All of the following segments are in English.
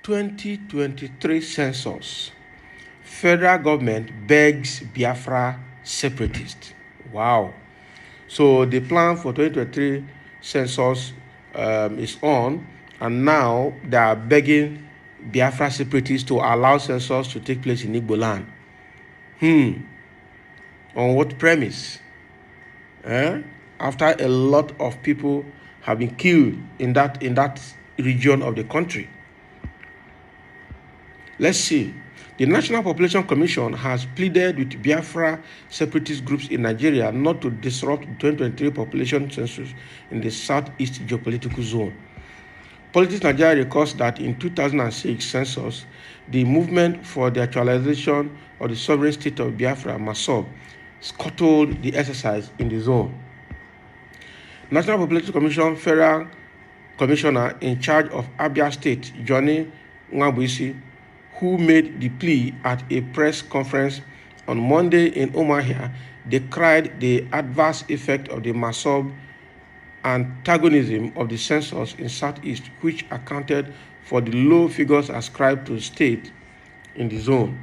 ...2023 census. Federal government begs Biafra separatists. Wow. So the plan for 2023 census is on, and now they are begging Biafra separatists to allow census to take place in Igbo land. On what premise? After a lot of people have been killed in that region of the country. Let's see. The National Population Commission has pleaded with Biafra separatist groups in Nigeria not to disrupt the 2023 population census in the southeast geopolitical zone. Politics Nigeria records that in 2006 census, the movement for the actualization of the sovereign state of Biafra, MASOB, scuttled the exercise in the zone. National Population Commission Federal Commissioner in charge of Abia State, Johnny Nwabuisi, who made the plea at a press conference on Monday in Umuahia, decried the adverse effect of the MASOB antagonism of the census in Southeast, which accounted for the low figures ascribed to the state in the zone.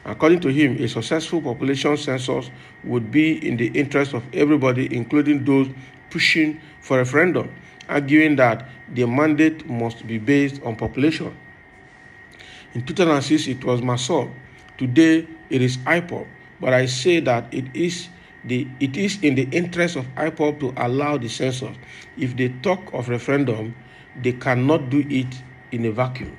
According to him, a successful population census would be in the interest of everybody, including those pushing for a referendum, arguing that the mandate must be based on population. In 2006, it was MASOB. Today, it is IPOB. But I say that it is in the interest of IPOB to allow the census. If they talk of referendum, they cannot do it in a vacuum.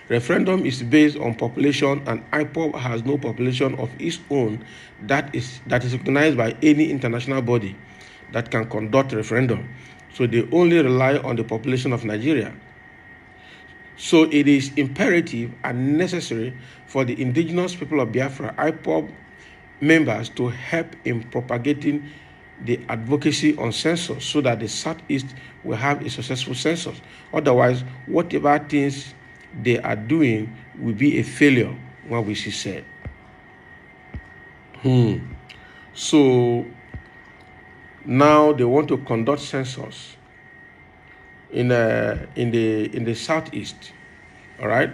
Referendum is based on population, and IPOB has no population of its own that is recognized by any international body that can conduct referendum. So they only rely on the population of Nigeria. So it is imperative and necessary for the indigenous people of Biafra, IPOB members, to help in propagating the advocacy on census so that the Southeast will have a successful census. Otherwise, whatever things they are doing will be a failure, what we said. So now they want to conduct census in the Southeast. All right.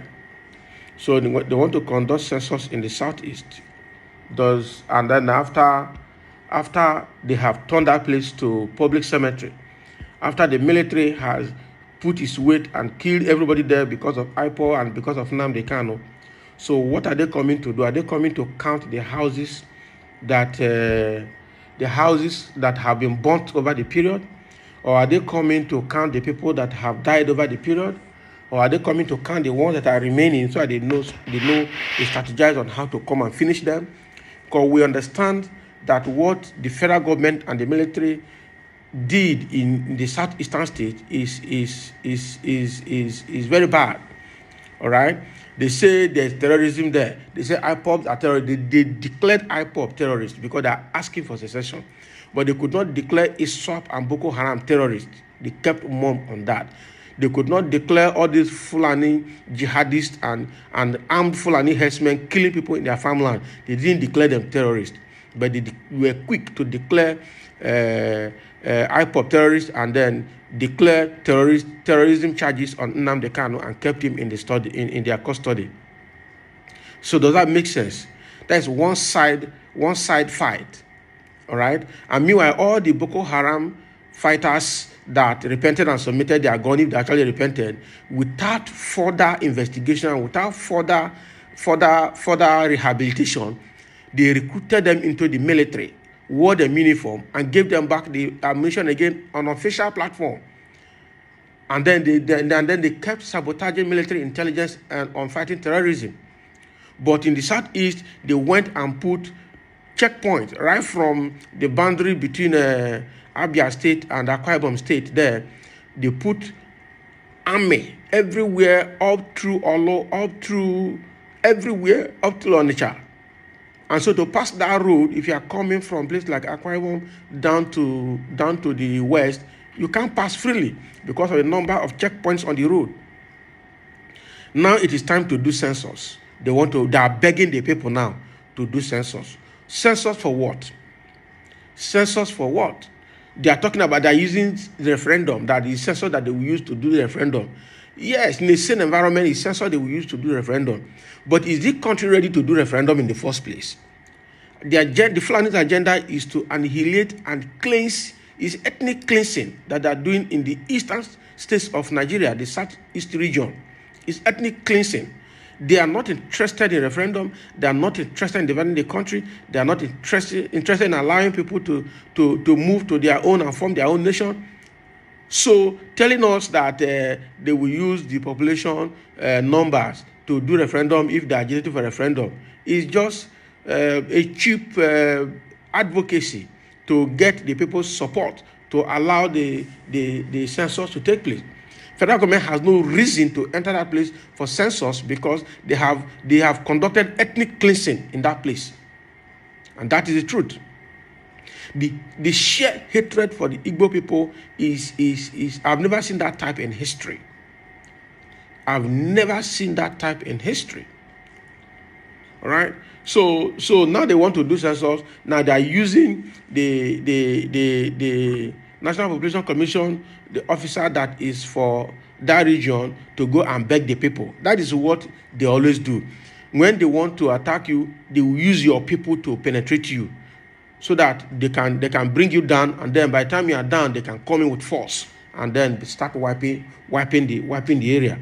So they want to conduct census in the Southeast. And then after they have turned that place to public cemetery, after the military has put its weight and killed everybody there because of IPO and because of Nnamdi Kanu. So what are they coming to do? Are they coming to count the houses that have been burnt over the period? Or are they coming to count the people that have died over the period? Or are they coming to count the ones that are remaining so that they strategize on how to come and finish them? Because we understand that what the federal government and the military did in the southeastern state is very bad. All right? They say there's terrorism there. They say IPOBs are terrorists. They declared IPOB terrorists because they are asking for secession. But they could not declare ISWAP and Boko Haram terrorists. They kept mum on that. They could not declare all these Fulani jihadists and armed Fulani herdsmen killing people in their farmland. They didn't declare them terrorists. But they were quick to declare IPOB terrorists and then declare terrorism charges on Nnamdi Kanu and kept him in their custody. So does that make sense? That's one side fight. All right. And meanwhile, all the Boko Haram fighters that repented and submitted their gun, if they actually repented, without further investigation, without further rehabilitation, they recruited them into the military, wore them uniform, and gave them back the ammunition again on official platform. And then they kept sabotaging military intelligence and on fighting terrorism. But in the Southeast, they went and put checkpoints right from the boundary between Abia State and Akwa Ibom State there. They put army everywhere, up through Olo, everywhere, up to Onitsha. And so to pass that road, if you are coming from places like Akwa Ibom down to the west, you can't pass freely because of the number of checkpoints on the road. Now it is time to do census. They are begging the people now to do census. Census for what? Census for what? They are talking about they're using the referendum, that is census that they will use to do the referendum. Yes, in the same environment, it's census they will use to do the referendum. But is the country ready to do referendum in the first place? The Fulani's agenda is to annihilate and cleanse, is ethnic cleansing that they are doing in the eastern states of Nigeria, the southeast region. It's ethnic cleansing. They are not interested in referendum. They are not interested in developing the country. They are not interested in allowing people to move to their own and form their own nation. So telling us that they will use the population numbers to do referendum if they are agitating for referendum is just a cheap advocacy to get the people's support to allow the census to take place. Federal government has no reason to enter that place for census because they have conducted ethnic cleansing in that place, and that is the truth. The sheer hatred for the Igbo people is I've never seen that type in history. I've never seen that type in history. All right. So now they want to do census. Now they are using the National Population Commission, the officer that is for that region, to go and beg the people. That is what they always do. When they want to attack you, they will use your people to penetrate you, so that they can bring you down, and then by the time you are down, they can come in with force and then start wiping the area.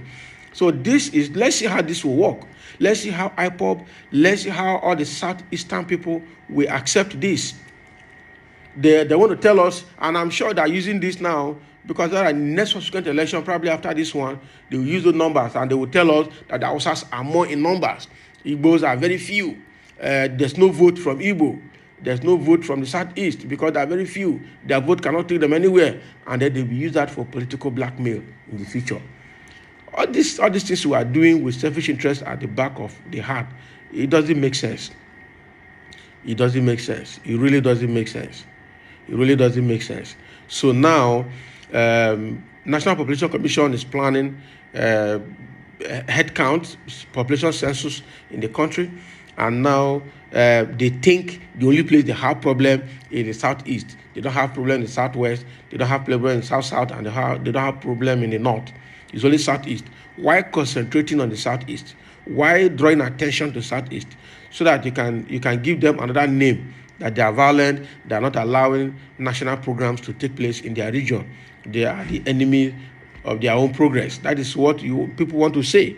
So let's see how this will work. Let's see how IPOB, let's see how all the southeastern people will accept this. They want to tell us, and I'm sure they're using this now, because there are next subsequent election, probably after this one, they will use the numbers and they will tell us that the Hausas are more in numbers. Igbos are very few. There's no vote from Igbo. There's no vote from the southeast because there are very few. Their vote cannot take them anywhere, and then they will use that for political blackmail in the future. All these things we are doing with selfish interest at the back of the heart, it doesn't make sense. It doesn't make sense. It really doesn't make sense. It really doesn't make sense. So now, National Population Commission is planning head count, population census in the country, and now they think the only place they have problem is the southeast. They don't have problem in the southwest. They don't have problem in the south, and they don't have problem in the north. It's only southeast. Why concentrating on the southeast? Why drawing attention to southeast? So that you can give them another name, that they are violent, they are not allowing national programs to take place in their region. They are the enemy of their own progress. That is what people want to say.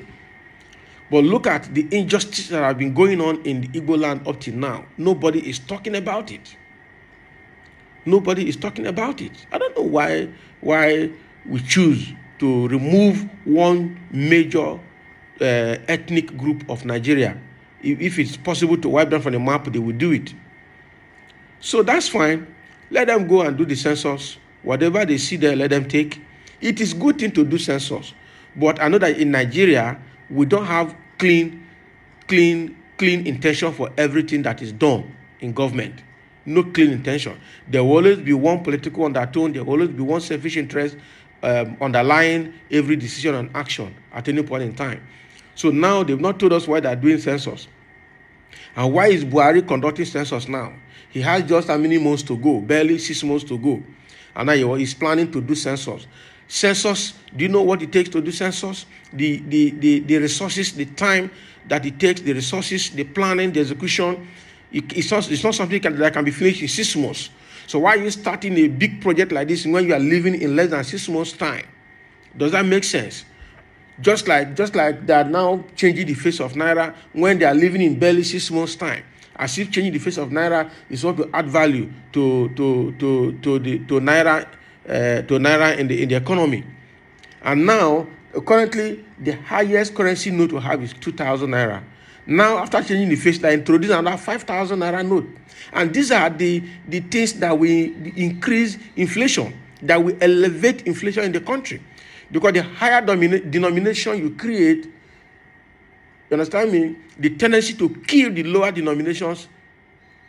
But look at the injustice that have been going on in the Igbo land up till now. Nobody is talking about it. Nobody is talking about it. I don't know why we choose to remove one major ethnic group of Nigeria. If it's possible to wipe them from the map, they will do it. So that's fine. Let them go and do the census. Whatever they see there, let them take. It is a good thing to do census. But I know that in Nigeria, we don't have clean intention for everything that is done in government. No clean intention. There will always be one political undertone. There will always be one selfish interest underlying every decision and action at any point in time. So now they've not told us why they're doing census. And why is Buhari conducting census now? He has just how many months to go? Barely 6 months to go. And now he's planning to do census. Census, do you know what it takes to do census? The resources, the time that it takes, the resources, the planning, the execution. It's not something that can be finished in 6 months. So why are you starting a big project like this when you are living in less than 6 months' time? Does that make sense? Just like they are now changing the face of Naira when they are living in barely 6 months' time. As if changing the face of Naira is what will add value to Naira in the economy. And now, currently, the highest currency note we have is 2,000 Naira. Now, after changing the face, they introduce another 5,000 Naira note. And these are the things that will increase inflation, that will elevate inflation in the country. Because the higher denomination you create, you understand me, the tendency to kill the lower denominations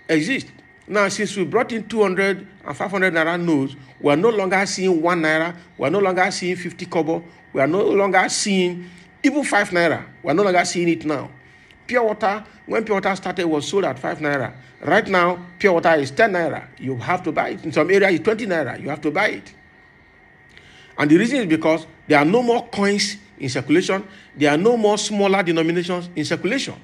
exists. Now, since we brought in 200 and 500 Naira notes, we are no longer seeing 1 Naira, we are no longer seeing 50 kobo, we are no longer seeing even 5 Naira. We are no longer seeing it now. pure water, when pure water started, was sold at 5 naira. Right now, pure water is 10 naira. You have to buy it. In some areas, it's 20 naira. You have to buy it. And the reason is because there are no more coins in circulation. There are no more smaller denominations in circulation.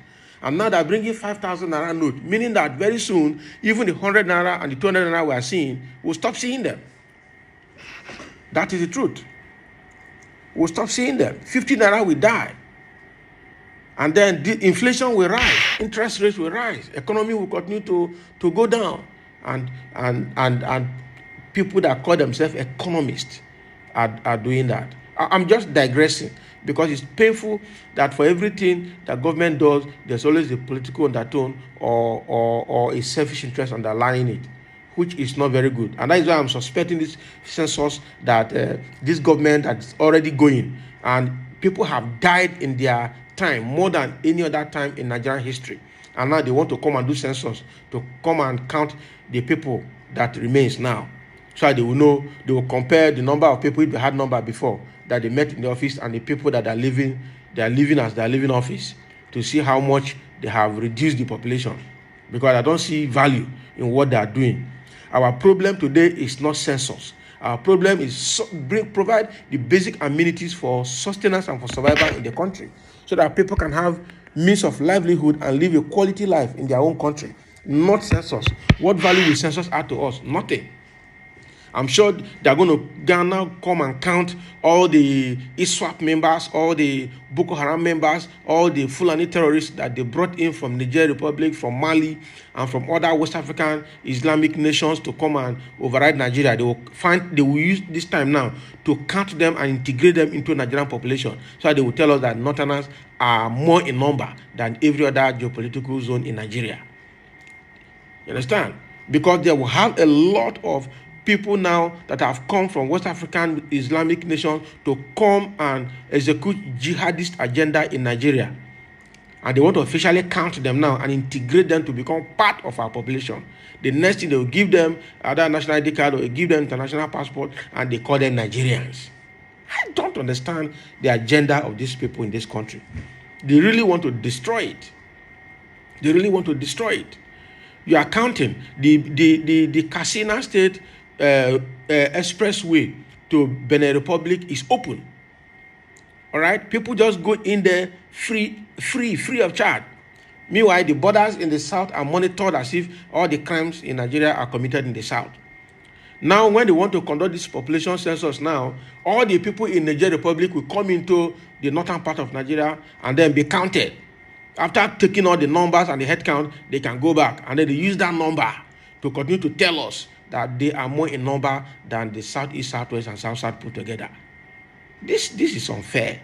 And now they're bringing 5,000 naira note, meaning that very soon, even the 100 naira and the 200 naira we are seeing, we'll stop seeing them. That is the truth. We'll stop seeing them. 50 naira will die. And then the inflation will rise, interest rates will rise, economy will continue to go down. And people that call themselves economists are doing that. I'm just digressing because it's painful that for everything that government does, there's always a political undertone or a selfish interest underlying it, which is not very good. And that is why I'm suspecting this census that this government that's already going, and people have died in their time more than any other time in Nigerian history. And now they want to come and do census to come and count the people that remains now. So they will know, they will compare the number of people, if they had number before, that they met in the office and the people that are living as their living office, to see how much they have reduced the population. Because I don't see value in what they are doing. Our problem today is not census. Our problem is provide the basic amenities for sustenance and for survival in the country, so that people can have means of livelihood and live a quality life in their own country, not census. What value will census add to us? Nothing. I'm sure they're going to now come and count all the ISWAP members, all the Boko Haram members, all the Fulani terrorists that they brought in from Niger Republic, from Mali, and from other West African Islamic nations to come and override Nigeria. They will use this time now to count them and integrate them into Nigerian population. So they will tell us that Northerners are more in number than every other geopolitical zone in Nigeria. You understand? Because they will have a lot of people now that have come from West African Islamic nations to come and execute jihadist agenda in Nigeria. And they want to officially count them now and integrate them to become part of our population. The next thing, they will give them other national ID card, or give them international passport, and they call them Nigerians. I don't understand the agenda of these people in this country. They really want to destroy it. They really want to destroy it. You are counting the Katsina State expressway to Benin Republic is open. All right, people just go in there free of charge. Meanwhile, the borders in the south are monitored as if all the crimes in Nigeria are committed in the south. Now, when they want to conduct this population census now, all the people in Niger Republic will come into the northern part of Nigeria and then be counted. After taking all the numbers and the head count, they can go back and then they use that number to continue to tell us that they are more in number than the Southeast, Southwest, and South-South put together. This is unfair.